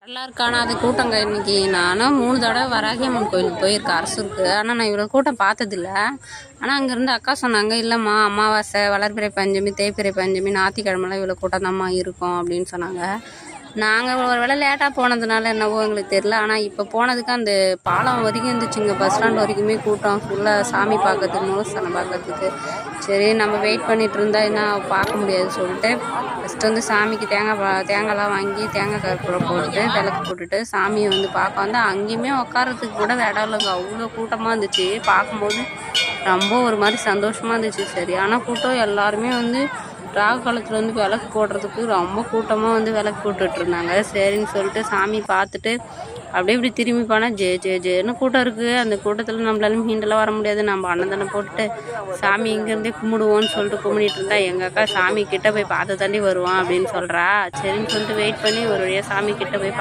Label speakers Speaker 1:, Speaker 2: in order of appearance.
Speaker 1: வரலாறு காணாத கூட்டங்க இன்னைக்கு. நானும் 3 தடவை வராகி அம்மன் கோயிலுக்கு போயிருக்கேன் அரசூருக்கு. ஆனால் நான் இவ்வளோ கூட்டம் பார்த்ததில்ல. ஆனால் அங்கேருந்து அக்கா சொன்னாங்க, இல்லைம்மா அமாவாசை, வளர்பிறை பஞ்சமி, தேய்பிறை பஞ்சமி, ஞாயிற்றுக்கிழமெல்லாம் இவ்வளோ கூட்டம் தான்மா இருக்கும் அப்படின்னு சொன்னாங்க. நாங்கள் ஒரு வேளை லேட்டாக போனதுனால என்னவோ எங்களுக்கு தெரில. ஆனால் இப்போ போனதுக்கு அந்த பாலம் வரைக்கும் இருந்துச்சுங்க, பஸ் ஸ்டாண்ட் வரைக்குமே கூட்டம் ஃபுல்லாக சாமி பார்க்கறதுக்கு, மூலஸ்தானம் பார்க்கறதுக்கு. சரி நம்ம வெயிட் பண்ணிகிட்டு இருந்தால் என்ன பார்க்க முடியாது சொல்லிட்டு ஃபஸ்ட்டு வந்து சாமிக்கு தேங்காய்லாம் வாங்கி தேங்காய் கற்பூரம் போட்டுட்டு விளக்கு போட்டுட்டு சாமியை வந்து பார்க்க வந்து அங்கேயுமே உட்காரத்துக்கு கூட இடம் இல்லைங்க. அவ்வளோ கூட்டமாக இருந்துச்சு. பார்க்கும்போது ரொம்ப ஒரு மாதிரி சந்தோஷமாக இருந்துச்சு. சரியான கூட்டம். எல்லாருமே வந்து ராகு காலத்தில் வந்து விளக்கு போடுறதுக்கு ரொம்ப கூட்டமாக வந்து விளக்கு போட்டுட்டு இருந்தாங்க. சரின்னு சொல்லிட்டு சாமி பார்த்துட்டு அப்படியே இப்படி திரும்பி போனால் ஜேன்னு கூட்டம் இருக்குது. அந்த கூட்டத்தில் நம்மளால மீண்டெல்லாம் வர முடியாது. நம்ம அன்னதானம் போட்டுட்டு சாமி இங்கேருந்தே கும்பிடுவோன்னு சொல்லிட்டு கும்பிடிட்டு இருந்தா எங்கள் அக்கா சாமி கிட்ட போய் பார்த்து தாண்டி வருவான் அப்படின்னு சொல்கிறா. சரின்னு சொல்லிட்டு வெயிட் பண்ணி ஒரு வழியாக சாமி கிட்ட போய்